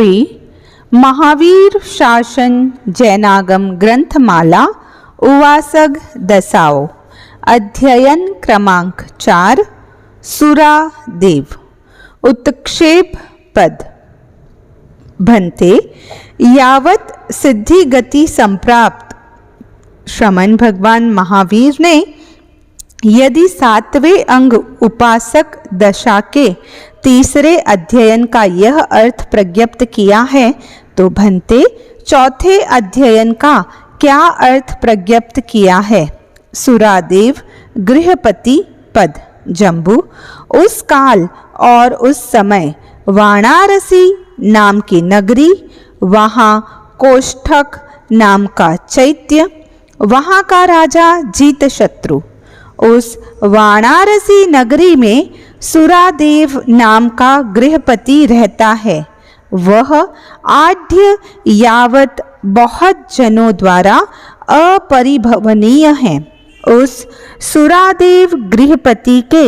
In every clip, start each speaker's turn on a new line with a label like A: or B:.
A: श्री महावीर शासन जैनागम ग्रंथमाला उवासग दसाओ अध्ययन क्रमांक 4 सुरादेव उत्क्षेप पद। भन्ते यावत सिद्धि गति संप्राप्त श्रमण भगवान महावीर ने यदि 7वें अंग उपासक दशा के तीसरे अध्ययन का यह अर्थ प्रज्ञप्त किया है, तो भन्ते चौथे अध्ययन का क्या अर्थ प्रज्ञप्त किया है। सुरादेव गृहपति पद जम्बू उस काल और उस समय वाराणसी नाम की नगरी, वहाँ कोष्ठक नाम का चैत्य, वहाँ का राजा जीतशत्रु। उस वाराणसी नगरी में सुरादेव नाम का गृहपति रहता है। वह आढ़ यावत बहुत जनों द्वारा अपरिभवनीय है। उस सुरादेव गृहपति के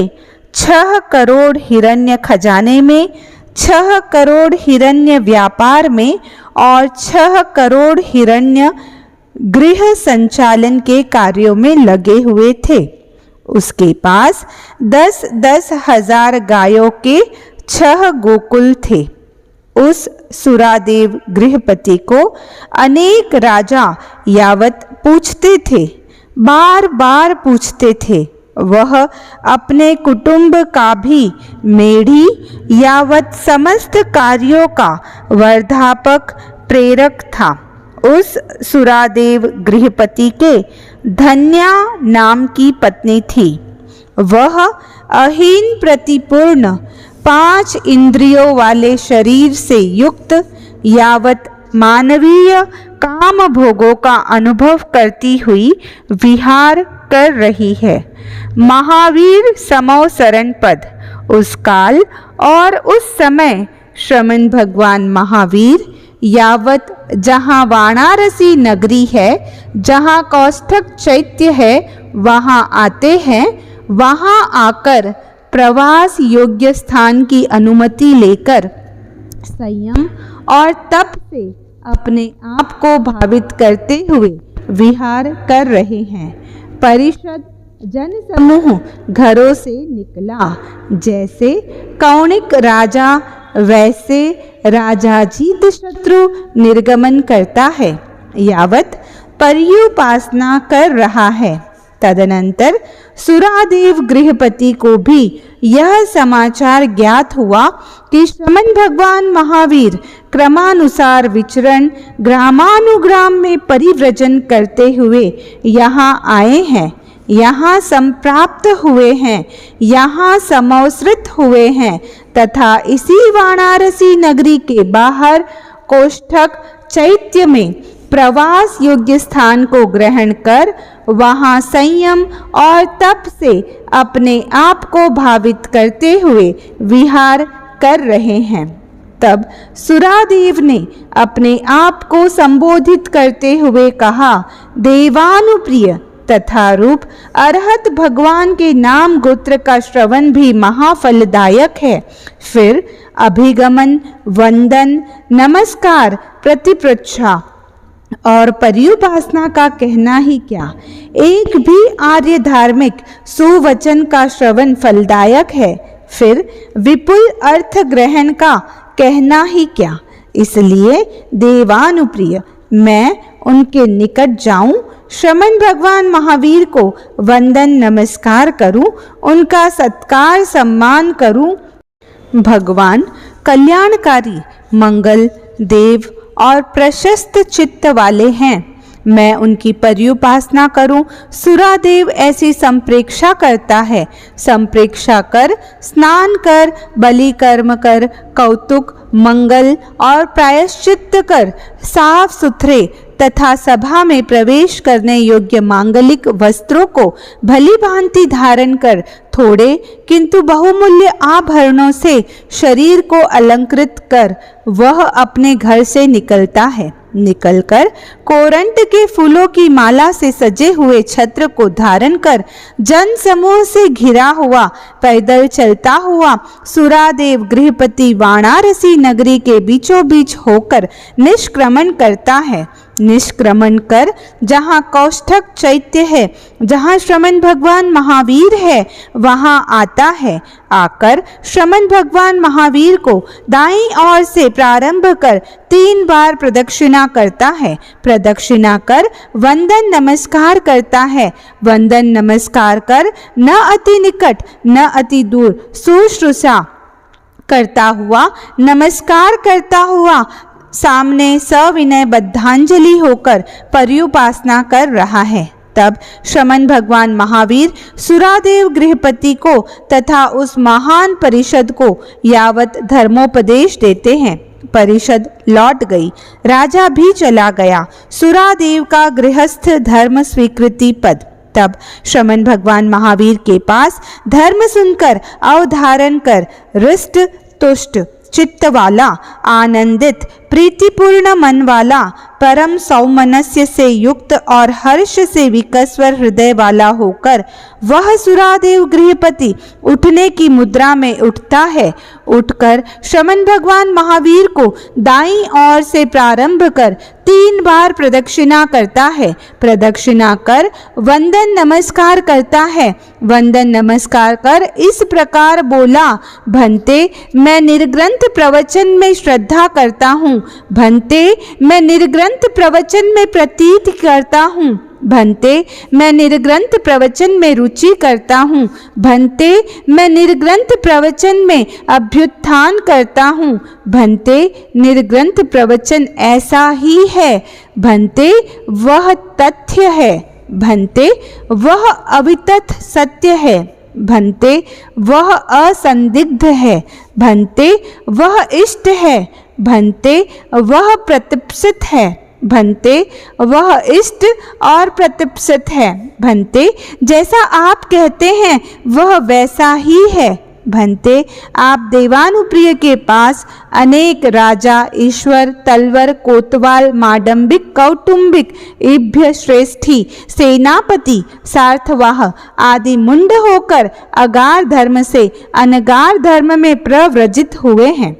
A: 6 करोड़ हिरण्य खजाने में, 6 करोड़ हिरण्य व्यापार में और 6 करोड़ हिरण्य गृह संचालन के कार्यों में लगे हुए थे। उसके पास 10-10 हजार गायों के 6 गोकुल थे। उस सुरादेव गृहपति को अनेक राजा यावत पूछते थे, बार बार पूछते थे। वह अपने कुटुंब का भी मेढ़ी यावत समस्त कार्यों का वर्धापक प्रेरक था। उस सुरादेव गृहपति के धन्या नाम की पत्नी थी। वह अहीन प्रतिपूर्ण 5 इंद्रियों वाले शरीर से युक्त यावत मानवीय काम भोगों का अनुभव करती हुई विहार कर रही है। महावीर समोसरण पद उस काल और उस समय श्रमण भगवान महावीर यावत जहाँ वाराणसी नगरी है, जहाँ कौष्ठक चैत्य है, वहाँ आते हैं। वहाँ आकर प्रवास योग्य स्थान की अनुमति लेकर संयम और तप से अपने आप को भावित करते हुए विहार कर रहे हैं। परिषद जन समूह घरों से निकला। जैसे कौणिक राजा वैसे राजा जीतशत्रु निर्गमन करता है, यावत पर्युपासना कर रहा है। तदनंतर सुरादेव गृहपति को भी यह समाचार ज्ञात हुआ कि श्रमण भगवान महावीर क्रमानुसार विचरण ग्रामानुग्राम में परिव्रजन करते हुए यहाँ आए हैं, यहाँ संप्राप्त हुए हैं, यहाँ समोसृत हुए हैं तथा इसी वाराणसी नगरी के बाहर कोष्ठक चैत्य में प्रवास योग्य स्थान को ग्रहण कर वहाँ संयम और तप से अपने आप को भावित करते हुए विहार कर रहे हैं। तब सुरादेव ने अपने आप को संबोधित करते हुए कहा, देवानुप्रिय तथा रूप अरहत भगवान के नाम गोत्र का श्रवण भी महाफलदायक है। फिर अभिगमन, वंदन, नमस्कार, प्रतिप्रच्छा और पर्युपासना का कहना ही क्या। एक भी आर्य धार्मिक सुवचन का श्रवण फलदायक है। फिर विपुल अर्थ ग्रहण का कहना ही क्या। इसलिए देवानुप्रिय मैं उनके निकट जाऊं, श्रमण भगवान महावीर को वंदन नमस्कार करूं, उनका सत्कार सम्मान करूं। भगवान कल्याणकारी, मंगल देव और प्रशस्त चित्त वाले हैं। मैं उनकी पर्युपासना करूं। सुरादेव ऐसी संप्रेक्षा करता है। संप्रेक्षा कर, स्नान कर, बलि कर्म कर, कौतुक, मंगल और प्रायश्चित्त कर, साफ सुथरे तथा सभा में प्रवेश करने योग्य मांगलिक वस्त्रों को भली भांति धारण कर थोड़े किंतु बहुमूल्य आभरणों से शरीर को अलंकृत कर वह अपने घर से निकलता है। निकलकर कोरंट के फूलों की माला से सजे हुए छत्र को धारण कर जन समूह से घिरा हुआ पैदल चलता हुआ सुरादेव गृहपति वाराणसी नगरी के बीचों बीच होकर निष्क्रमण करता है। निष्क्रमण कर जहाँ कौष्ठक चैत्य है, जहाँ श्रमण भगवान महावीर है, वहाँ आता है। आकर श्रमण भगवान महावीर को दाईं ओर से प्रारंभ कर 3 बार प्रदक्षिणा करता है। प्रदक्षिणा कर वंदन नमस्कार करता है। वंदन नमस्कार कर न अति निकट न अति दूर शुश्रूषा करता हुआ, नमस्कार करता हुआ सामने सविनय बद्धांजलि होकर पर्युपासना कर रहा है। तब श्रमण भगवान महावीर सुरादेव गृहपति को तथा उस महान परिषद को यावत धर्मोपदेश देते हैं। परिषद लौट गई, राजा भी चला गया। सुरादेव का गृहस्थ धर्म स्वीकृति पद। तब श्रमण भगवान महावीर के पास धर्म सुनकर अवधारण कर हृष्ट तुष्ट चित्त वाला, आनंदित प्रीतिपूर्ण मन वाला, परम सौमनस्य से युक्त और हर्ष से विकस्वर हृदय वाला होकर वह सुरादेव गृहपति उठने की मुद्रा में उठता है। उठकर श्रमण भगवान महावीर को दाईं ओर से प्रारंभ कर 3 बार प्रदक्षिणा करता है। प्रदक्षिणा कर वंदन नमस्कार करता है। वंदन नमस्कार कर इस प्रकार बोला, भंते मैं निर्ग्रंथ प्रवचन में श्रद्धा करता हूँ। भंते मैं निर्ग्रंथ प्रवचन में प्रतीत करता हूँ। भंते मैं निर्ग्रंथ प्रवचन में रुचि करता हूँ। भंते मैं निर्ग्रंथ प्रवचन में अभ्युत्थान करता हूँ। भंते निर्ग्रंथ प्रवचन ऐसा ही है। भंते वह तथ्य है। भंते वह अवितथ सत्य है। भंते वह असंदिग्ध है। भंते वह इष्ट है। भंते वह प्रतिप्सित है। भंते वह इष्ट और प्रतिप्सित है। भंते जैसा आप कहते हैं वह वैसा ही है। भंते आप देवानुप्रिय के पास अनेक राजा, ईश्वर, तलवर, कोतवाल, माडंबिक, कौटुंबिक, इभ्य श्रेष्ठी, सेनापति, सार्थवाह आदि मुंड होकर अगार धर्म से अनगार धर्म में प्रव्रजित हुए हैं।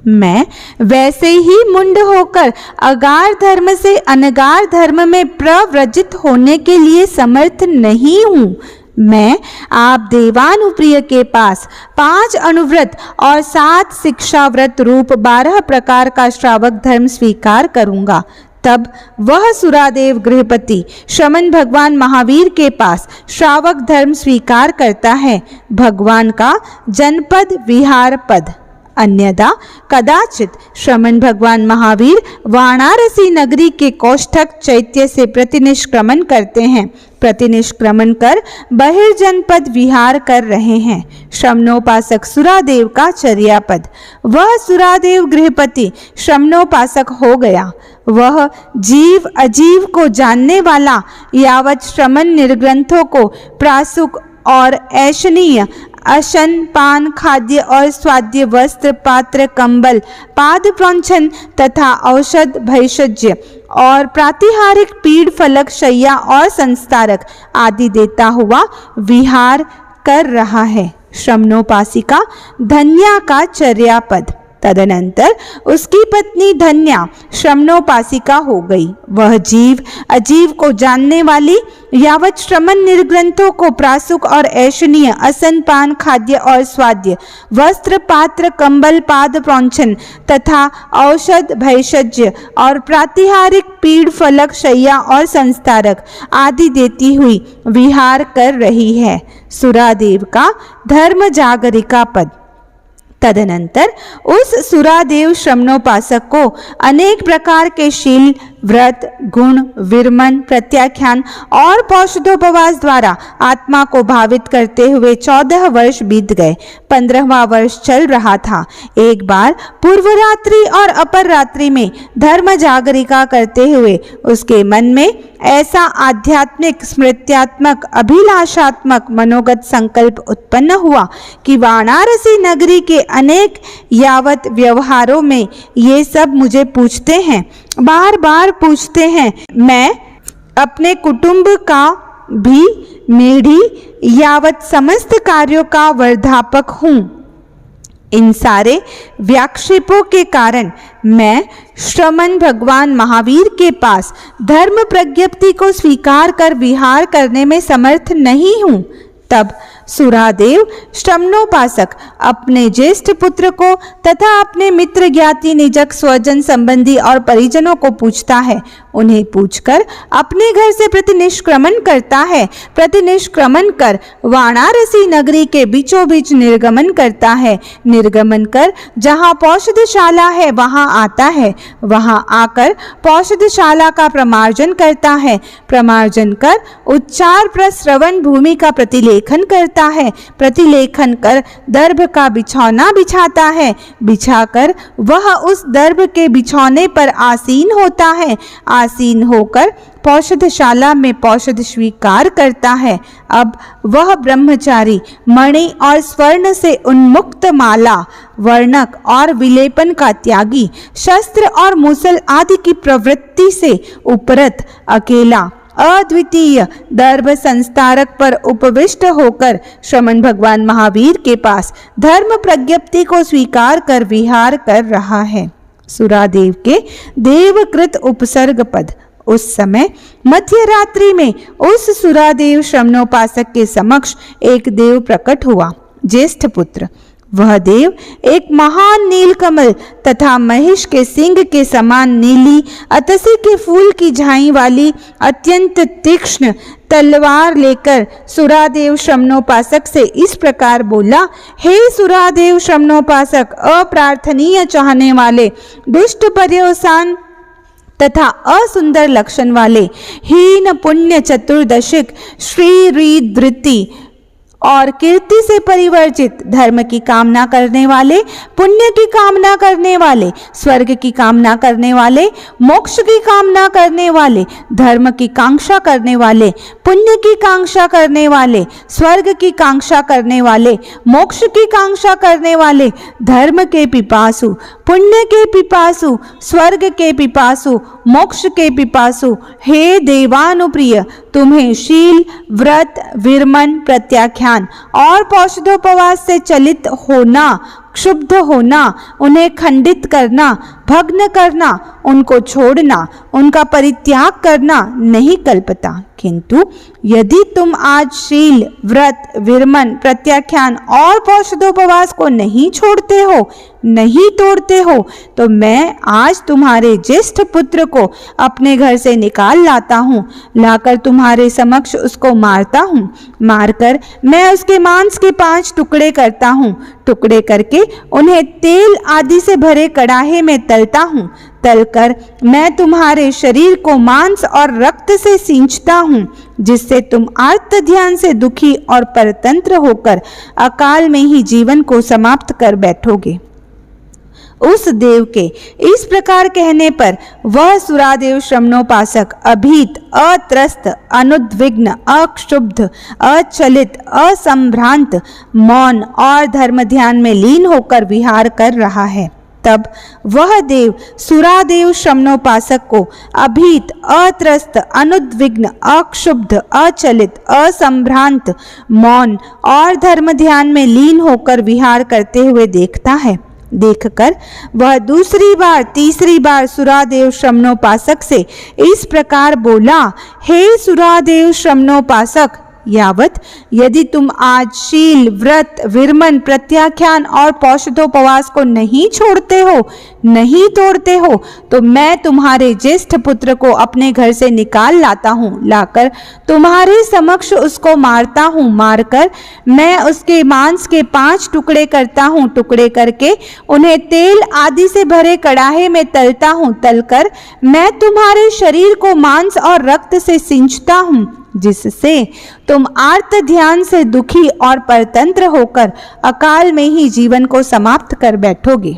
A: मैं वैसे ही मुंड होकर अगार धर्म से अनगार धर्म में प्रव्रजित होने के लिए समर्थ नहीं हूँ। मैं आप देवानुप्रिय के पास 5 अनुव्रत और 7 शिक्षाव्रत रूप 12 प्रकार का श्रावक धर्म स्वीकार करूँगा। तब वह सुरादेव गृहपति श्रमण भगवान महावीर के पास श्रावक धर्म स्वीकार करता है। भगवान का जनपद विहार पद। अन्यदा कदाचित श्रमण भगवान महावीर वाराणसी नगरी के कौष्ठक चैत्य से प्रतिनिष्क्रमण करते हैं। प्रतिनिष्क्रमण कर बहिर्जनपद विहार कर रहे हैं। श्रमणोपासक सुरादेव का चर्यापद। वह सुरादेव गृहपति श्रमणोपासक हो गया। वह जीव अजीव को जानने वाला यावत श्रमण निर्ग्रंथों को प्रासुक और ऐशनीय अशन, पान, खाद्य और स्वाद्य, वस्त्र, पात्र, कंबल, पाद प्रोंछन तथा औषध, भैषज्य और प्रातिहारिक पीड़, फलक, शैया और संस्तारक आदि देता हुआ विहार कर रहा है। श्रमणोपासिका धन्या का चर्यापद। तदनंतर उसकी पत्नी धन्या श्रमणोपासिका हो गई। वह जीव अजीव को जानने वाली यावत श्रमण निर्ग्रंथों को प्रासुक और ऐशनीय, असन, पान, खाद्य और स्वाद्य, वस्त्र, पात्र, कंबल, पाद प्रोंछन तथा औषध, भैषज्य और प्रातिहारिक पीड़, फलक, शैया और संस्तारक आदि देती हुई विहार कर रही है। सुरादेव का धर्म जागरिका पद। तदनंतर उस सुरादेव श्रमणोपासक को अनेक प्रकार के शील, व्रत, गुण, विरमन, प्रत्याख्यान और पौषधोपवास द्वारा आत्मा को भावित करते हुए 14 वर्ष बीत गए। 15वां वर्ष चल रहा था। एक बार पूर्व रात्रि और अपर रात्रि में धर्म जागरिका करते हुए उसके मन में ऐसा आध्यात्मिक, स्मृत्यात्मक, अभिलाषात्मक मनोगत संकल्प उत्पन्न हुआ कि वाराणसी नगरी के अनेक यावत व्यवहारों में ये सब मुझे पूछते हैं, बार बार पूछते हैं। मैं अपने कुटुंब का भी मेढ़ी यावत समस्त कार्यों का वर्धापक हूँ। इन सारे व्याक्षेपों के कारण मैं श्रमण भगवान महावीर के पास धर्म प्रज्ञप्ति को स्वीकार कर विहार करने में समर्थ नहीं हूँ। तब सुरादेव श्रमणोपासक अपने ज्येष्ठ पुत्र को तथा अपने मित्र, ज्ञाति, निजक, स्वजन, संबंधी और परिजनों को पूछता है। उन्हें पूछकर अपने घर से प्रतिनिष्क्रमण करता है। प्रतिनिष्क्रमण कर वाराणसी नगरी के बीचों बीच निर्गमन करता है। निर्गमन कर जहाँ पौषधशाला है वहाँ आता है। वहाँ आकर पौषधशाला का प्रमार्जन करता है। प्रमार्जन कर उच्चार प्रश्रवण भूमि का प्रतिलेखन करता है। प्रतिलेखन कर दर्भ का बिछौना बिछाता है। बिछाकर वह उस दर्भ के बिछौने पर आसीन होता है। आसीन होकर पौषधशाला में पौषध स्वीकार करता है। अब वह ब्रह्मचारी मणि और स्वर्ण से उन्मुक्त, माला, वर्णक और विलेपन का त्यागी, शस्त्र और मुसल आदि की प्रवृत्ति से उपरत, अकेला, अद्वितीय दर्भ संस्तारक पर उपविष्ट होकर श्रमण भगवान महावीर के पास धर्म प्रज्ञप्ति को स्वीकार कर विहार कर रहा है। सुरादेव के देवकृत उपसर्ग पद। उस समय मध्य रात्रि में उस सुरादेव श्रमणोपासक के समक्ष एक देव प्रकट हुआ, ज्येष्ठ पुत्र। वह देव एक महान नीलकमल तथा महिष के सिंह के समान नीली अतसी के फूल की झाई वाली अत्यंत तीक्ष्ण तलवार लेकर सुरादेव श्रमणोपासक से इस प्रकार बोला। हे सुरादेव श्रमणोपासक, अप्रार्थनीय चाहने वाले, दुष्ट पर्यवसान तथा असुंदर लक्षण वाले, हीन पुण्य चतुर्दशिक, श्री धृति और कीर्ति से परिवर्जित, धर्म की कामना करने वाले, पुण्य की कामना करने वाले, स्वर्ग की कामना करने वाले, मोक्ष की कामना करने वाले, धर्म की कांक्षा करने वाले, पुण्य की कांक्षा करने वाले, स्वर्ग की कांक्षा करने वाले, मोक्ष की कांक्षा करने वाले, धर्म के पिपासु, पुण्य के पिपासु, स्वर्ग के पिपासु, मोक्ष के पिपासु, हे देवानुप्रिय, तुम्हें शील, व्रत, विरमन, प्रत्याख्यान और पौषधोपवास से चलित होना, क्षुब्ध होना, उन्हें खंडित करना, भग्न करना, उनको छोड़ना, उनका परित्याग करना नहीं कल्पता। किंतु यदि तुम आज शील, व्रत, विरमन, प्रत्याख्यान और पौषधोपवास को नहीं छोड़ते हो, नहीं तोड़ते हो, तो मैं आज तुम्हारे ज्येष्ठ पुत्र को अपने घर से निकाल लाता हूँ। लाकर तुम्हारे समक्ष उसको मारता हूँ। मारकर मैं उसके मांस के 5 टुकड़े करता हूँ। टुकड़े करके उन्हें तेल आदि से भरे कड़ाहे में तलता हूँ। तलकर मैं तुम्हारे शरीर को मांस और रक्त से सींचता हूँ, जिससे तुम आर्त ध्यान से दुखी और परतंत्र होकर अकाल में ही जीवन को समाप्त कर बैठोगे। उस देव के इस प्रकार कहने पर वह सुरादेव श्रमणोपासक अभीत, अत्रस्त, अनुद्विग्न, अक्षुब्ध, अचलित, असंभ्रांत, मौन और धर्म ध्यान में लीन होकर विहार कर रहा है। तब वह देव सुरादेव श्रमणोपासक को अभीत, अत्रस्त, अनुद्विग्न, अक्षुब्ध, अचलित, असंभ्रांत, मौन और धर्म ध्यान में लीन होकर विहार करते हुए देखता है। देखकर वह दूसरी बार, तीसरी बार सुरादेव श्रमणोपासक से इस प्रकार बोला। हे सुरादेव श्रमणोपासक, यावत यदि तुम आज शील, व्रत, विरमन, प्रत्याख्यान और पौषधोपवास को नहीं छोड़ते हो, नहीं तोड़ते हो, तो मैं तुम्हारे ज्येष्ठ पुत्र को अपने घर से निकाल लाता हूँ, लाकर तुम्हारे समक्ष उसको मारता हूँ, मारकर मैं उसके मांस के 5 टुकड़े करता हूँ, टुकड़े करके उन्हें तेल आदि से भरे कड़ाहे में तलता हूँ, तलकर मैं तुम्हारे शरीर को मांस और रक्त से सींचता हूँ, जिससे तुम आर्त ध्यान से दुखी और परतंत्र होकर अकाल में ही जीवन को समाप्त कर बैठोगे।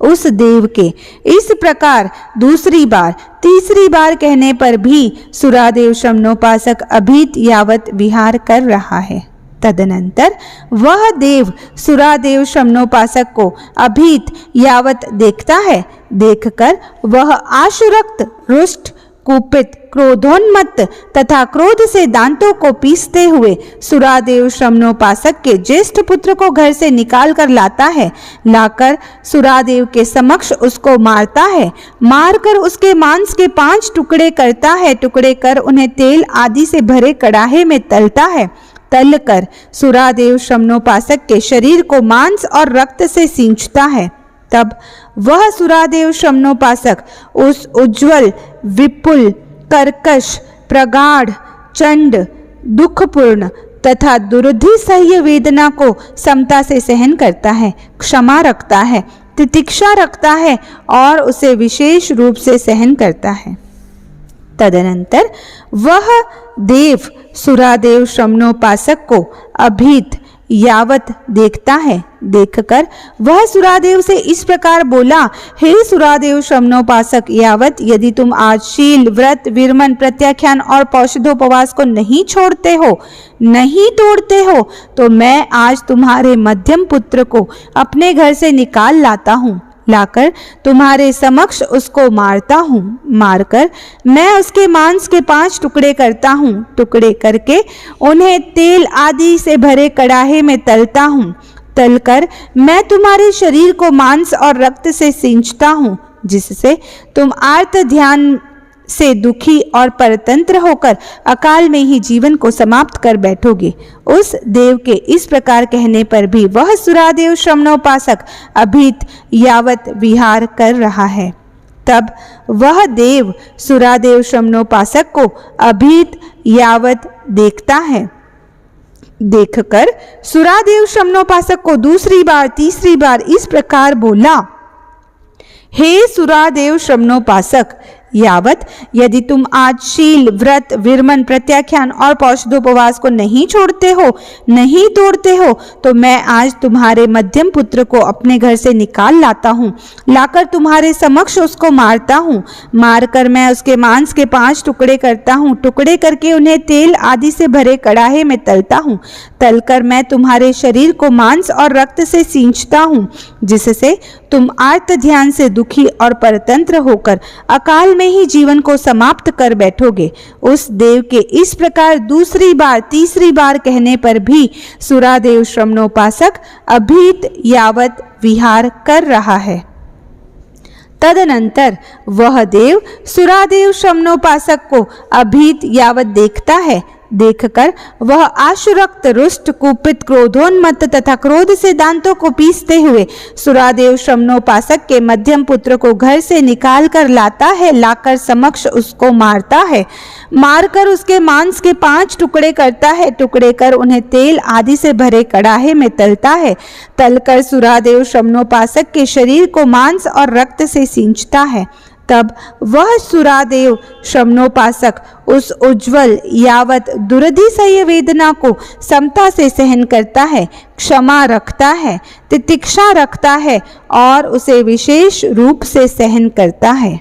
A: उस देव के इस प्रकार दूसरी बार, तीसरी बार कहने पर भी सुरादेव शमनोपासक अभीत यावत विहार कर रहा है। तदनंतर वह देव सुरादेव शमनोपासक को अभीत यावत देखता है। देखकर वह आशुरक्त, रुष्ट, कुपित, क्रोधोन्मत्त तथा क्रोध से दांतों को पीसते हुए सुरादेव शमनोपासक के ज्येष्ठ पुत्र को घर से निकाल कर लाता है, लाकर सुरादेव के समक्ष उसको मारता है, मारकर उसके मांस के 5 टुकड़े करता है, टुकड़े कर उन्हें तेल आदि से भरे कड़ाहे में तलता है, तल कर सुरादेव शमनोपासक के शरीर को मांस और रक्त से सींचता है। तब वह सुरादेव शमनोपासक उस उज्ज्वल, विपुल, कर्कश, प्रगाढ़, चंड, दुखपूर्ण तथा दुर्धि सह्य वेदना को समता से सहन करता है, क्षमा रखता है, तितिक्षा रखता है और उसे विशेष रूप से सहन करता है। तदनंतर वह देव सुरादेव शमनोपासक को अभीत यावत देखता है। देखकर वह सुरादेव से इस प्रकार बोला, हे सुरादेव शमनोपासक यावत यदि तुम आज शील, व्रत, विरमन, प्रत्याख्यान और पौषधोपवास को नहीं छोड़ते हो, नहीं तोड़ते हो, तो मैं आज तुम्हारे मध्यम पुत्र को अपने घर से निकाल लाता हूँ, लाकर तुम्हारे समक्ष उसको मारता हूँ, मारकर मैं उसके मांस के 5 टुकड़े करता हूँ, टुकड़े करके उन्हें तेल आदि से भरे कड़ाहे में तलता हूँ, तलकर मैं तुम्हारे शरीर को मांस और रक्त से सींचता हूँ, जिससे तुम आर्त ध्यान से दुखी और परतंत्र होकर अकाल में ही जीवन को समाप्त कर बैठोगे। उस देव के इस प्रकार कहने पर भी वह सुरादेव शमनोपासक अभीत यावत विहार कर रहा है। तब वह देव सुरादेव शमनोपासक को अभीत यावत देखता है। देखकर सुरादेव शमनोपासक को दूसरी बार, तीसरी बार इस प्रकार बोला, हे सुरादेव शमनोपासक यावत यदि तुम आज शील, व्रत, विरमन, प्रत्याख्यान और पौषधोपवास को नहीं छोड़ते हो, नहीं तोड़ते हो, तो मैं आज तुम्हारे मध्यम पुत्र को अपने घर से निकाल लाता हूँ, लाकर तुम्हारे समक्ष उसको मारता हूँ, मारकर मैं उसके मांस के 5 टुकड़े करता हूँ, टुकड़े करके उन्हें तेल आदि से भरे कड़ाहे में तलता हूँ, तलकर मैं तुम्हारे शरीर को मांस और रक्त से सींचता हूँ, जिससे तुम आर्त ध्यान से दुखी और परतंत्र होकर अकाल में ही जीवन को समाप्त कर बैठोगे। उस देव के इस प्रकार दूसरी बार, तीसरी बार कहने पर भी सुरादेव शमनोपासक अभीत यावत विहार कर रहा है। तदनंतर वह देव सुरादेव शमनोपासक को अभीत यावत देखता है। देखकर वह आशुरक्त, रुष्ट, कुपित, क्रोधोन्मत्त तथा क्रोध से दांतों को पीसते हुए सुरादेव शमनोपासक के मध्यम पुत्र को घर से निकाल कर लाता है, लाकर समक्ष उसको मारता है, मारकर उसके मांस के 5 टुकड़े करता है, टुकड़े कर उन्हें तेल आदि से भरे कड़ाहे में तलता है, तलकर सुरादेव शमनोपासक के शरीर को मांस और रक्त से सींचता है। तब वह सुरादेव शमनोपासक उस उज्ज्वल यावत दुर्धिसह्य वेदना को समता से सहन करता है, क्षमा रखता है, तितिक्षा रखता है और उसे विशेष रूप से सहन करता है।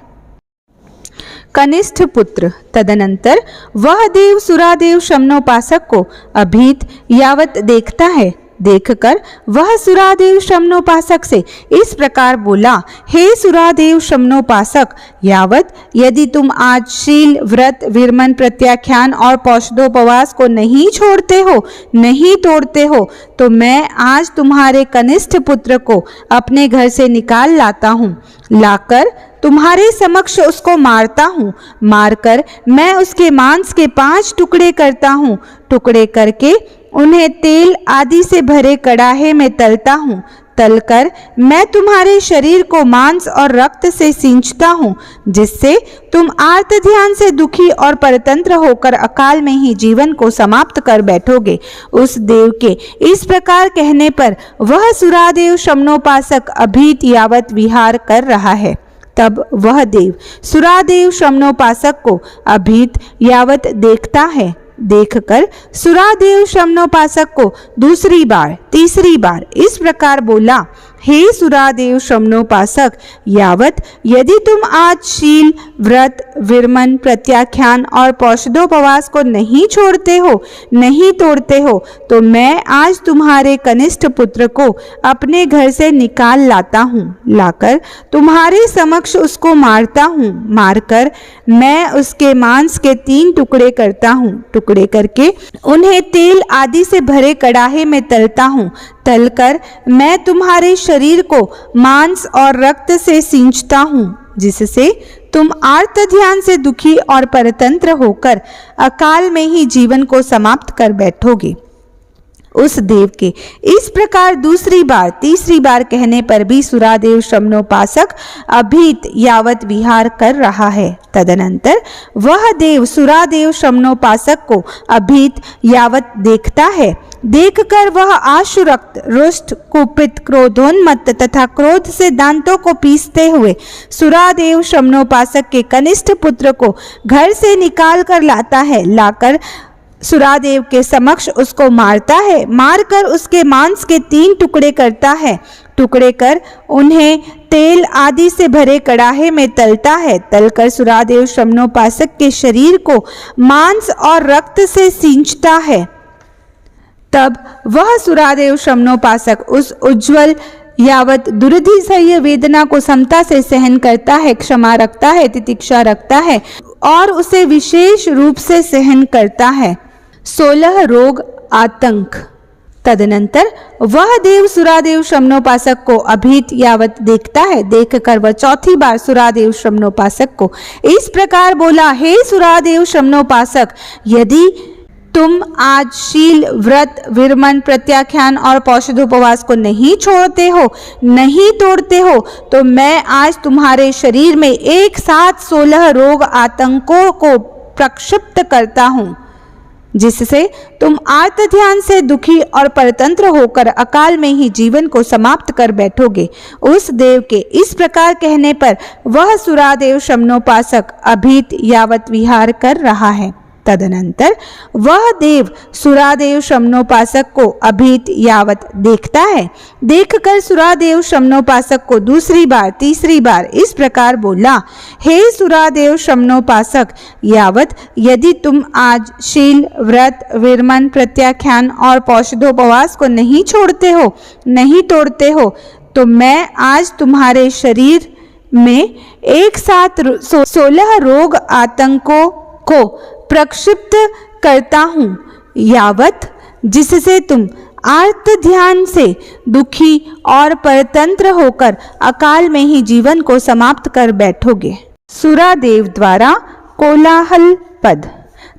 A: कनिष्ठ पुत्र तदनंतर वह देव सुरादेव शमनोपासक को अभीत यावत देखता है। देखकर वह सुरादेव शमनोपासक से इस प्रकार बोला, हे सुरादेव शमनोपासक, यावत यदि तुम आज शील, व्रत, विरमन, प्रत्याख्यान और पौषधोपवास को नहीं छोड़ते हो, नहीं तोड़ते हो, तो मैं आज तुम्हारे कनिष्ठ पुत्र को अपने घर से निकाल लाता हूँ। लाकर तुम्हारे समक्ष उसको मारता हूँ। मारकर मैं उसके मांस के 5 टुकड़े करता हूँ। टुकड़े करके उन्हें तेल आदि से भरे कड़ाहे में तलता हूँ। तलकर मैं तुम्हारे शरीर को मांस और रक्त से सींचता हूँ, जिससे तुम आर्त ध्यान से दुखी और परतंत्र होकर अकाल में ही जीवन को समाप्त कर बैठोगे। उस देव के इस प्रकार कहने पर वह सुरादेव शमनोपासक अभीत यावत विहार कर रहा है। तब वह देव सुरादेव शमनोपासक को अभीत यावत देखता है। देखकर सुरादेव शमनोपासक को दूसरी बार, तीसरी बार इस प्रकार बोला, हे सुरादेव शमनोपासक, यावत यदि तुम आज शील, व्रत, विरमन, प्रत्याख्यान और पौषधोपवास को नहीं छोड़ते हो, नहीं तोड़ते हो, तो मैं आज तुम्हारे कनिष्ठ पुत्र को अपने घर से निकाल लाता हूँ। लाकर तुम्हारे समक्ष उसको मारता हूँ। मारकर मैं उसके मांस के 3 टुकड़े करता हूँ। टुकड़े करके उन्हें तेल आदि से भरे कड़ाहे में तलता हूँ। तलकर मैं तुम्हारे शरीर को मांस और रक्त से सींचता हूँ, जिससे तुम आर्त ध्यान से दुखी और परतंत्र होकर अकाल में ही जीवन को समाप्त कर बैठोगे। उस देव के इस प्रकार दूसरी बार, तीसरी बार कहने पर भी सुरादेव शमनोपासक अभीत यावत विहार कर रहा है। तदनंतर वह देव सुरादेव शमनोपासक को अभीत यावत देखता है। देखकर वह आशुरक्त, रुष्ट, कुपित, क्रोधोन्मत्त तथा क्रोध से दांतों को पीसते हुए सुरादेव शमनोपासक के कनिष्ठ पुत्र को घर से निकाल कर लाता है। लाकर सुरादेव के समक्ष उसको मारता है। मारकर उसके मांस के 3 टुकड़े करता है। टुकड़े कर उन्हें तेल आदि से भरे कड़ाहे में तलता है। तलकर सुरादेव शमनोपासक के शरीर को मांस और रक्त से सींचता है। तब वह सुरादेव शमनोपासक उस उज्ज्वल यावत दुर्धिसह्य वेदना को समता से सहन करता है, क्षमा रखता है, तितिक्षा रखता है और उसे विशेष रूप से सहन करता है। 16 रोग आतंक। तदनंतर वह देव सुरादेव शमनोपासक को अभीत यावत देखता है। देखकर वह चौथी बार सुरादेव शमनोपासक को इस प्रकार बोला, हे सुरादेव शमनोपासक, यदि तुम आज शील, व्रत, विरमन, प्रत्याख्यान और पौषधोपवास को नहीं छोड़ते हो, नहीं तोड़ते हो, तो मैं आज तुम्हारे शरीर में एक साथ 16 रोग आतंकों को प्रक्षिप्त करता हूँ, जिससे तुम आर्त ध्यान से दुखी और परतंत्र होकर अकाल में ही जीवन को समाप्त कर बैठोगे। उस देव के इस प्रकार कहने पर वह सुरादेव शमनोपासक अभीत यावत विहार कर रहा है। तदनंतर वह देव सुरादेव शमनोपासक को अभीत यावत देखता है। देखकर सुरादेव शमनोपासक को दूसरी बार, तीसरी बार इस प्रकार बोला, हे सुरादेव शमनोपासक, यावत यदि तुम आज शील, व्रत, विरमन, प्रत्याख्यान और पौषधोपवास को नहीं छोड़ते हो, नहीं तोड़ते हो, तो मैं आज तुम्हारे शरीर में एक साथ 16 रोग आतंकों को प्रक्षिप्त करता हूँ, यावत जिससे तुम आर्त ध्यान से दुखी और परतंत्र होकर अकाल में ही जीवन को समाप्त कर बैठोगे। सुरादेव द्वारा कोलाहल पद।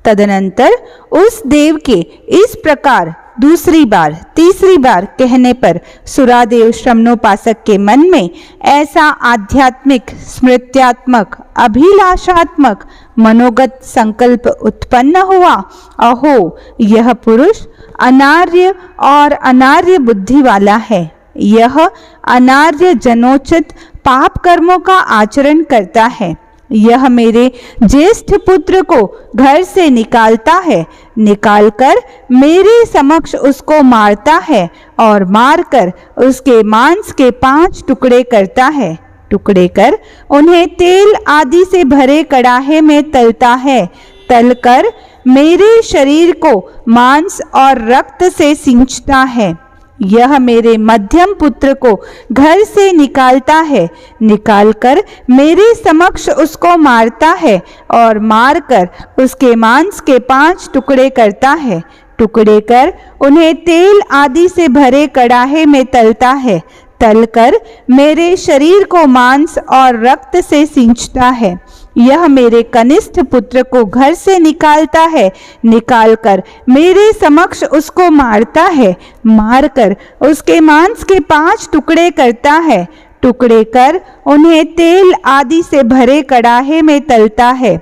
A: तदनंतर उस देव के इस प्रकार दूसरी बार, तीसरी बार कहने पर सुरादेव शमनोपासक के मन में ऐसा आध्यात्मिक, स्मृत्यात्मक, अभिलाषात्मक मनोगत संकल्प उत्पन्न हुआ, अहो यह पुरुष अनार्य और अनार्य बुद्धि वाला है। यह अनार्य जनोचित पाप कर्मों का आचरण करता है। यह मेरे ज्येष्ठ पुत्र को घर से निकालता है, निकालकर मेरे समक्ष उसको मारता है और मारकर उसके मांस के 5 टुकड़े करता है। टुकड़े कर उन्हें तेल आदि से भरे कड़ाहे में तलता है। तलकर मेरे शरीर को मांस और रक्त से सींचता है। यह मेरे मध्यम पुत्र को घर से निकालता है, निकालकर मेरे समक्ष उसको मारता है और मारकर उसके मांस के 5 टुकड़े करता है, टुकड़े कर उन्हें तेल आदि से भरे कड़ाहे में तलता है, तलकर मेरे शरीर को मांस और रक्त से सींचता है। यह मेरे कनिष्ठ पुत्र को घर से निकालता है, निकालकर मेरे समक्ष उसको मारता है, मारकर उसके मांस के 5 टुकड़े करता है, टुकड़े कर उन्हें तेल आदि से भरे कड़ाहे में तलता है,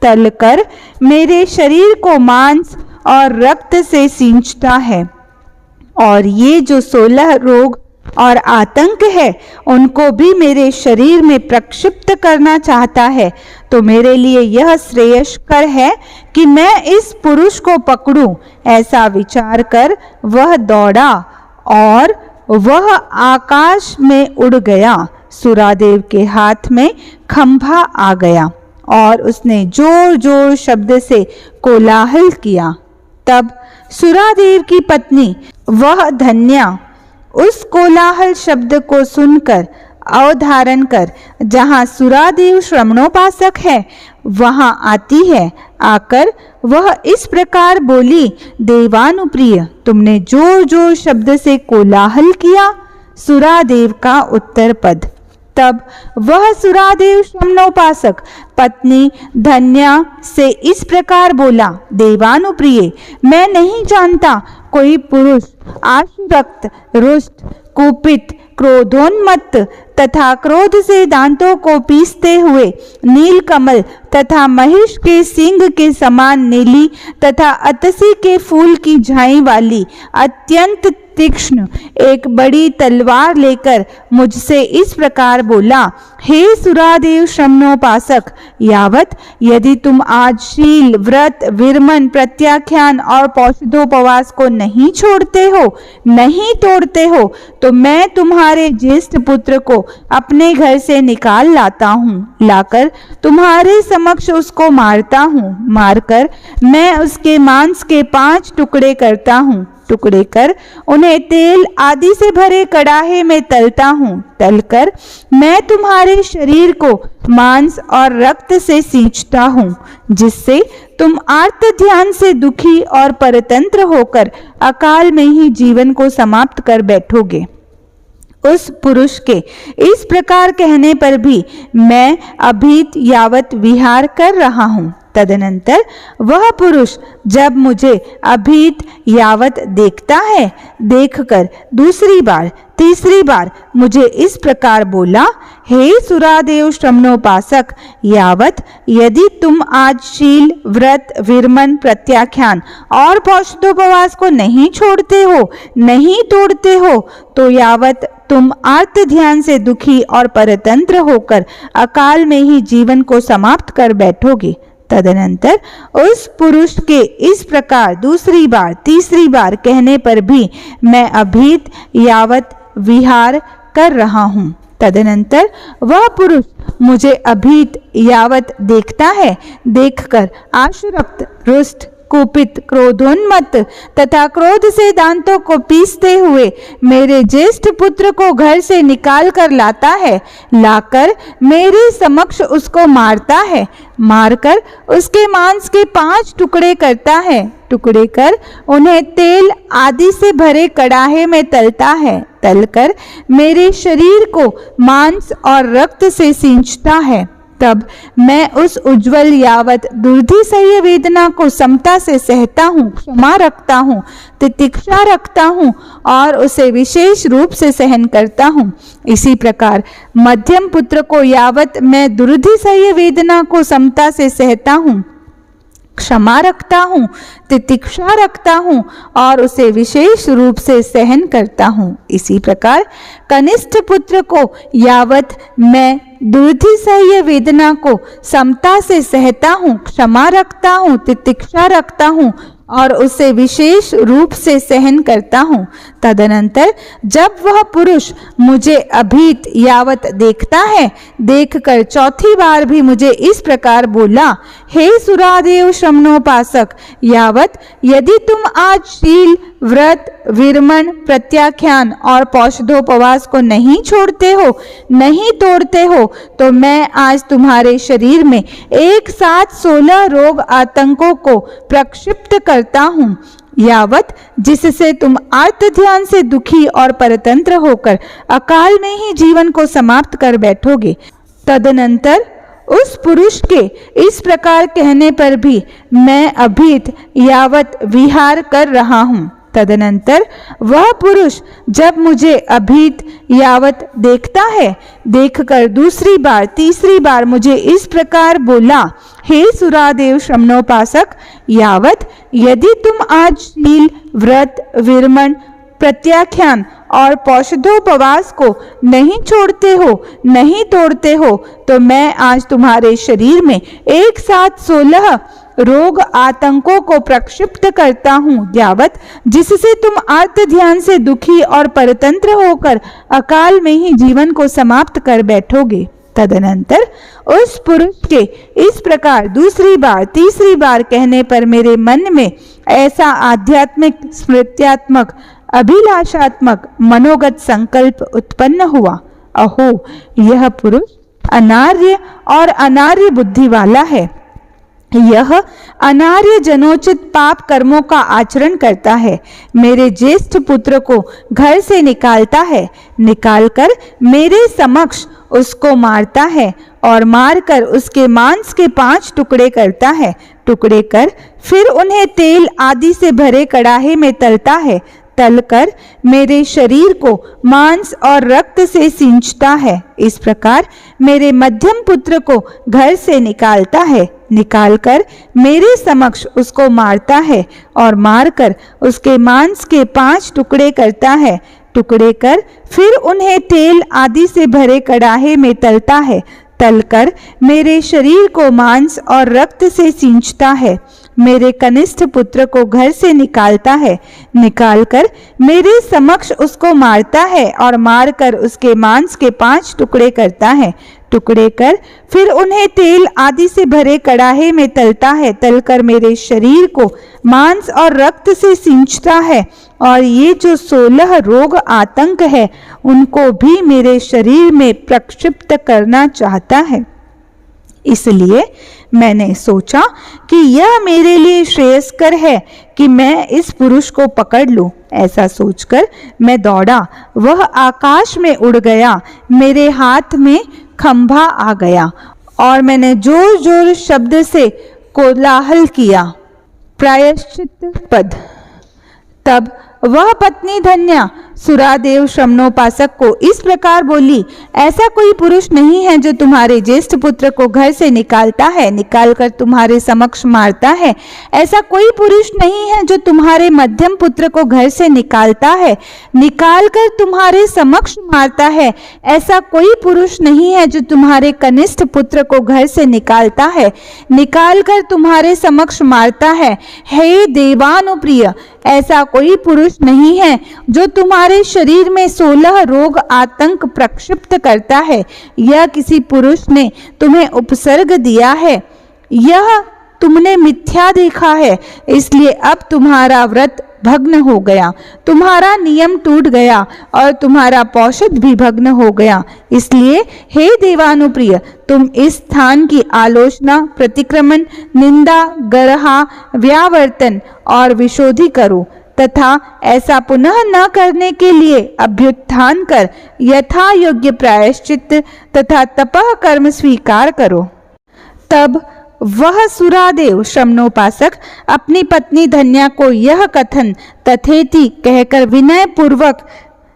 A: तलकर मेरे शरीर को मांस और रक्त से सींचता है। और ये जो 16 रोग और आतंक है उनको भी मेरे शरीर में प्रक्षिप्त करना चाहता है, तो मेरे लिए यह श्रेयस्कर है कि मैं इस पुरुष को पकड़ूं। ऐसा विचार कर वह दौड़ा और वह आकाश में उड़ गया। सुरादेव के हाथ में खंभा आ गया और उसने जोर जोर शब्द से कोलाहल किया। तब सुरादेव की पत्नी वह धन्या उस कोलाहल शब्द को सुनकर अवधारण कर जहाँ सुरादेव श्रमणोपासक है वहां आती है। आकर वह इस प्रकार बोली, देवानुप्रिय, तुमने जोर जोर शब्द से कोलाहल किया। सुरादेव का उत्तर पद। तब वह सुरादेव श्रमणोपासक पत्नी धन्या से इस प्रकार बोला, देवानुप्रिय, मैं नहीं जानता कोई पुरुष आशुरक्त, रुष्ट, कुपित, क्रोधोन्मत्त तथा क्रोध से दांतों को पीसते हुए नीलकमल तथा महिष के सींग के समान नीली तथा अतसी के फूल की झाई वाली अत्यंत तीक्ष्ण एक बड़ी तलवार लेकर मुझसे इस प्रकार बोला, हे सुरादेव श्रमणोपासक, यावत यदि तुम आज शील, व्रत, विरमन, प्रत्याख्यान और पौषधोपवास को नहीं छोड़ते हो, नहीं तोड़ते हो, तो मैं तुम्हारे ज्येष्ठ पुत्र को अपने घर से निकाल लाता हूँ, लाकर तुम्हारे समक्ष उसको मारता हूँ, मारकर मैं उसके मांस के 5 टुकड़े करता हूँ, टुकड़े कर उन्हें तेल आदि से भरे कड़ाहे में तलता हूँ, तलकर मैं तुम्हारे शरीर को मांस और रक्त से सींचता हूँ, जिससे तुम आर्त ध्यान से दुखी और परतंत्र होकर अकाल में ही जीवन को समाप्त कर बैठोगे। उस पुरुष के इस प्रकार कहने पर भी मैं अभीत यावत विहार कर रहा हूँ। तदनंतर वह पुरुष जब मुझे अभीत यावत देखता है, देखकर दूसरी बार, तीसरी बार मुझे इस प्रकार बोला, हे सुरादेव श्रमणोपासक, यावत यदि तुम आज शील, व्रत, विरमन, प्रत्याख्यान और पौषधोपवास को नहीं छोड़ते हो, नहीं तोड़ते हो, तो यावत तुम आर्त ध्यान से दुखी और परतंत्र होकर अकाल में ही जीवन को समाप्त कर बैठोगे। तदनंतर उस पुरुष के इस प्रकार दूसरी बार, तीसरी बार कहने पर भी मैं अभीत यावत विहार कर रहा हूँ। तदनंतर वह पुरुष मुझे अभीत यावत देखता है, देखकर आशुरक्त, रुष्ट, कुपित, क्रोधोन्मत्त तथा क्रोध से दांतों को पीसते हुए मेरे ज्येष्ठ पुत्र को घर से निकाल कर लाता है, लाकर मेरे समक्ष उसको मारता है, मारकर उसके मांस के 5 टुकड़े करता है, टुकड़े कर उन्हें तेल आदि से भरे कड़ाहे में तलता है, तलकर मेरे शरीर को मांस और रक्त से सींचता है। तब मैं उस उज्जवल यावत दुर्धिसह्य वेदना को समता से सहता हूँ, क्षमा रखता हूँ, तितिक्षा रखता हूँ और उसे विशेष रूप से सहन करता हूँ। इसी प्रकार मध्यम पुत्र को यावत मैं दुर्धिसह्य वेदना को समता से सहता हूँ, क्षमा रखता हूँ, तितिक्षा रखता हूँ और उसे विशेष रूप से सहन करता हूँ। इसी प्रकार कनिष्ठ पुत्र को यावत मैं दुर्धिसह्य वेदना को समता से सहता हूँ, क्षमा रखता हूँ, तितिक्षा रखता हूँ और उसे विशेष रूप से सहन करता हूँ। तदनंतर जब वह पुरुष मुझे अभीत यावत देखता है, देखकर चौथी बार भी मुझे इस प्रकार बोला, हे सुरादेव श्रमणोपासक, यावत यदि तुम आज शील, व्रत, विरमण, प्रत्याख्यान और पौषधोपवास को नहीं छोड़ते हो, नहीं तोड़ते हो, तो मैं आज तुम्हारे शरीर में एक साथ 16 रोग आतंकों को प्रक्षिप्त करता हूँ, यावत जिससे तुम आर्त ध्यान से दुखी और परतंत्र होकर अकाल में ही जीवन को समाप्त कर बैठोगे। तदनंतर उस पुरुष के इस प्रकार कहने पर भी मैं अभीत यावत विहार कर रहा हूँ। तदनंतर वह पुरुष जब मुझे अभीत यावत देखता है, देखकर दूसरी बार तीसरी बार मुझे इस प्रकार बोला, हे सुरादेव श्रमणोपासक, यावत यदि तुम आज शील, व्रत, विरमण, प्रत्याख्यान और पौषधोपवास को नहीं छोड़ते हो, नहीं तोड़ते हो, तो मैं आज तुम्हारे शरीर में एक साथ 16 रोग आतंकों को प्रक्षिप्त करता हूँ, यावत जिससे तुम आर्त ध्यान से दुखी और परतंत्र होकर अकाल में ही जीवन को समाप्त कर बैठोगे। तदनंतर उस पुरुष के इस प्रकार दूसरी बार तीसरी बार कहने पर मेरे मन में ऐसा आध्यात्मिक, स्मृत्यात्मक, अभिलाषात्मक मनोगत संकल्प उत्पन्न हुआ, अहो यह पुरुष अनार्य और अनार्य बुद्धि वाला है। यह अनार्य जनोचित पाप कर्मों का आचरण करता है, मेरे ज्येष्ठ पुत्र को घर से निकालता है, निकालकर मेरे समक्ष उसको मारता है और मारकर उसके मांस के 5 टुकड़े करता है, टुकड़े कर फिर उन्हें तेल आदि से भरे कड़ाहे में तलता है, तलकर मेरे शरीर को मांस और रक्त से सींचता है। इस प्रकार मेरे मध्यम पुत्र को घर से निकालता है, निकालकर मेरे समक्ष उसको मारता है और मारकर उसके मांस के 5 टुकड़े करता है, टुकड़े कर फिर उन्हें तेल आदि से भरे कड़ाहे में तलता है, तलकर मेरे शरीर को मांस और रक्त से सींचता है। मेरे कनिष्ठ पुत्र को घर से निकालता है, निकालकर मेरे समक्ष उसको मारता है और मारकर उसके मांस के 5 टुकड़े करता है, टुकड़े कर फिर उन्हें तेल आदि से भरे कड़ाहे में तलता है, तलकर मेरे शरीर को मांस और रक्त से सींचता है। और ये जो 16 रोग आतंक है उनको भी मेरे शरीर में प्रक्षिप्त करना चाहता है। इसलिए मैंने सोचा कि यह मेरे लिए श्रेयस्कर है कि मैं इस पुरुष को पकड़ लूं। ऐसा सोचकर मैं दौड़ा, वह आकाश में उड़ गया, मेरे हाथ में खंभा आ गया और मैंने जोर जोर शब्द से कोलाहल किया, प्रायश्चित पद। तब वह पत्नी धन्या सुरादेव श्रमणोपासक को इस प्रकार बोली, ऐसा कोई पुरुष नहीं है जो तुम्हारे ज्येष्ठ पुत्र को घर से निकालता है, निकालकर तुम्हारे समक्ष मारता है। ऐसा कोई पुरुष नहीं है जो तुम्हारे मध्यम पुत्र को घर से निकालता है, निकालकर तुम्हारे समक्ष मारता है। ऐसा कोई पुरुष नहीं है जो तुम्हारे कनिष्ठ पुत्र को घर से निकालता है, निकालकर तुम्हारे समक्ष मारता है। हे देवानुप्रिय, ऐसा कोई पुरुष नहीं है जो तुम्हारे शरीर में 16 रोग आतंक प्रक्षिप्त करता है। यह किसी पुरुष ने तुम्हें उपसर्ग दिया है, यह तुमने मिथ्या देखा है, इसलिए अब तुम्हारा व्रत भग्न हो गया, तुम्हारा नियम टूट गया और तुम्हारा पौषध भी भग्न हो गया। इसलिए हे देवानुप्रिय, तुम इस स्थान की आलोचना, प्रतिक्रमण, निंदा, गरहा, व्यावर्तन और विशोधि करो तथा ऐसा पुनः न करने के लिए अभ्युत्थान कर यथा योग्य प्रायश्चित तथा तपः कर्म स्वीकार करो। तब वह सुरादेव श्रमणोपासक अपनी पत्नी धन्या को यह कथन तथेति कहकर विनय पूर्वक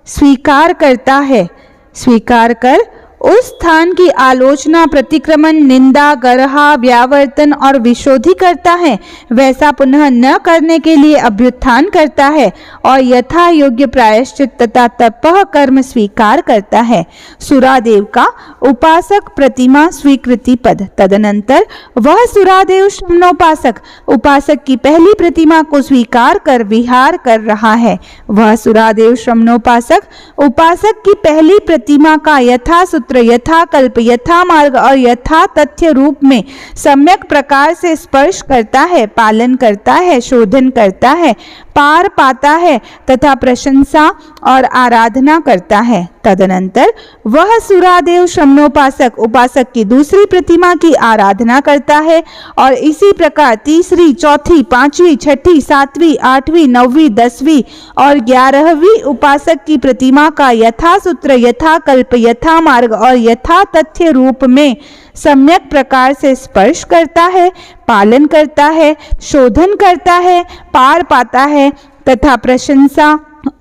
A: स्वीकार करता है। स्वीकार कर उस स्थान की आलोचना, प्रतिक्रमण, निंदा, गरहा, व्यावर्तन और विशोधि करता है, वैसा पुनः न करने के लिए अभ्युत्थान करता है और यथा योग्य प्रायश्चित तथा तपः कर्म स्वीकार करता है। सुरादेव का उपासक प्रतिमा स्वीकृति पद। तदनंतर वह सुरादेव श्रमणोपासक उपासक की पहली प्रतिमा को स्वीकार कर विहार कर रहा है। वह सुरादेव श्रमणोपासक उपासक की पहली प्रतिमा का यथासुत सूत्र यथाकल्प, यथा मार्ग और यथा तथ्य रूप में सम्यक प्रकार से स्पर्श करता है, पालन करता है, शोधन करता है, पार पाता है तथा प्रशंसा और आराधना करता है। तदनंतर वह सुरादेव श्रमणोपासक उपासक की दूसरी प्रतिमा की आराधना करता है और इसी प्रकार तीसरी, चौथी, पांचवी, छठी, सातवीं, आठवीं, नौवीं, 10वीं और 11वीं उपासक की प्रतिमा का यथा सूत्र, यथा कल्प, यथा मार्ग और यथा तथ्य रूप में सम्यक प्रकार से स्पर्श करता है, पालन करता है, शोधन करता है, पार पाता है तथा प्रशंसा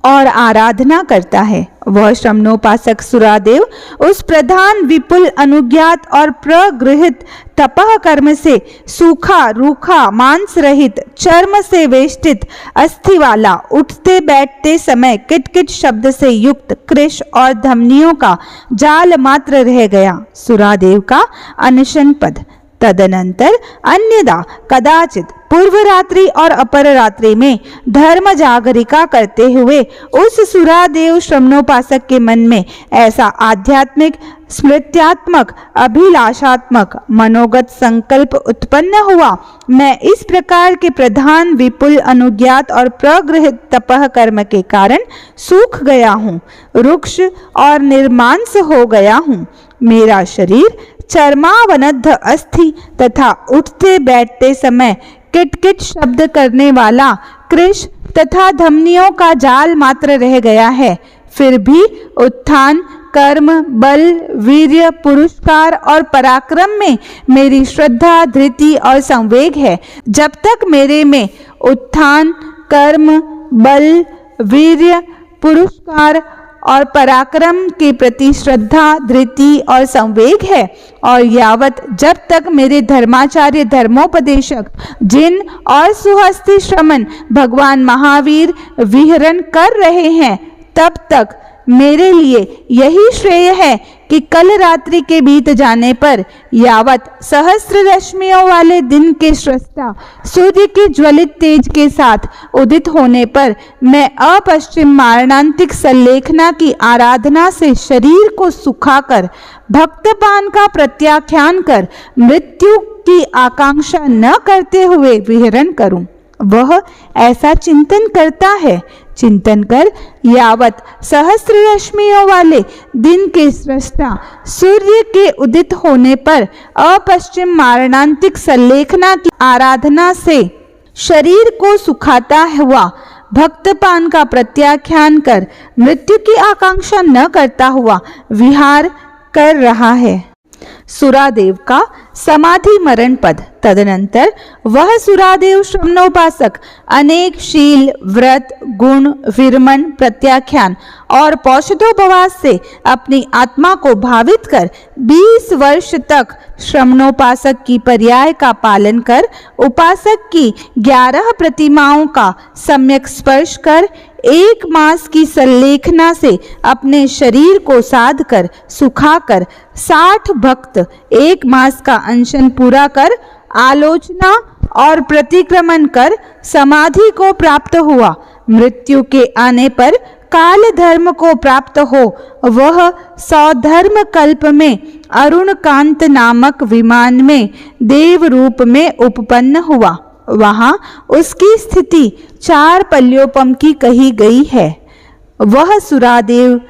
A: और आराधना करता है। वह श्रमणोपासक सुरादेव उस प्रधान, विपुल, अनुज्ञात और प्रगृहित तपह कर्म से सूखा, रूखा, मांस रहित, चर्म से वेष्टित, अस्थि वाला, उठते बैठते समय किटकिट शब्द से युक्त कृश और धमनियों का जाल मात्र रह गया सुरादेव का अनशन पद। तदनंतर अन्यदा कदाचित पूर्व रात्रि और अपर रात्रि में धर्म जागरिका करते हुए उस सुरादेव श्रमणोपासक के मन में ऐसा आध्यात्मिक, स्मृत्यात्मक, अभिलाषात्मक मनोगत संकल्प उत्पन्न हुआ, मैं इस प्रकार के प्रधान, विपुल, अनुज्ञात और प्रगृहित तपह कर्म के कारण सूख गया हूँ, रुक्ष और निर्मांस हो गया हूँ। मेरा शरीर चर्मावनद्ध अस्थि तथा उठते बैठते समय किटकिट शब्द करने वाला कृश तथा धमनियों का जाल मात्र रह गया है। फिर भी उत्थान, कर्म, बल, वीर्य, पुरुषकार और पराक्रम में मेरी श्रद्धा, धृति और संवेग है। जब तक मेरे में उत्थान, कर्म, बल, वीर्य, पुरुषकार और पराक्रम के प्रति श्रद्धा, धृति और संवेग है और यावत जब तक मेरे धर्माचार्य, धर्मोपदेशक, जिन और सुहस्ती श्रमण भगवान महावीर विहरण कर रहे हैं, तब तक मेरे लिए यही श्रेय है कि कल रात्रि के बीत जाने पर यावत सहस्त्र रश्मियों वाले दिन के स्रष्टा सूर्य के ज्वलित तेज के साथ उदित होने पर मैं अपश्चिम मारणांतिक सल्लेखना की आराधना से शरीर को सुखाकर भक्तपान का प्रत्याख्यान कर मृत्यु की आकांक्षा न करते हुए विहरण करूं। वह ऐसा चिंतन करता है। चिंतन कर यावत सहस्त्र रश्मियों वाले दिन के स्रष्टा सूर्य के उदित होने पर अपश्चिम मारणांतिक सल्लेखना की आराधना से शरीर को सुखाता हुआ भक्तपान का प्रत्याख्यान कर मृत्यु की आकांक्षा न करता हुआ विहार कर रहा है। सुरादेव का समाधि मरण पद। तदनंतर वह सुरादेव श्रमणोपासक अनेक शील, व्रत, गुण, विरमण, प्रत्याख्यान और पौषधोपवास से अपनी आत्मा को भावित कर 20 वर्ष तक श्रमणोपासक की पर्याय का पालन कर उपासक की 11 प्रतिमाओं का सम्यक स्पर्श कर 1 मास की सल्लेखना से अपने शरीर को साध कर सुखाकर 60 भक्त 1 मास का अनशन पूरा कर आलोचना और प्रतिक्रमण कर समाधि को प्राप्त हुआ। मृत्यु के आने पर काल धर्म को प्राप्त हो वह सौधर्म कल्प में अरुण कांत नामक विमान में देव रूप में उपपन्न हुआ। वहां उसकी स्थिति 4 पल्योपम की कही गई है। वह सुरादेव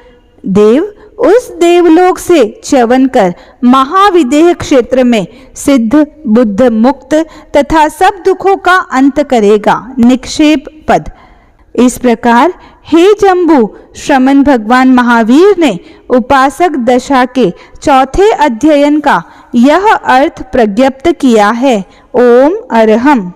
A: देव उस देवलोक से च्यवन कर महाविदेह क्षेत्र में सिद्ध, बुद्ध, मुक्त तथा सब दुखों का अंत करेगा। निक्षेप पद। इस प्रकार हे जम्बू, श्रमण भगवान महावीर ने उपासक दशा के चौथे अध्ययन का यह अर्थ प्रज्ञप्त किया है। ओम अरहम।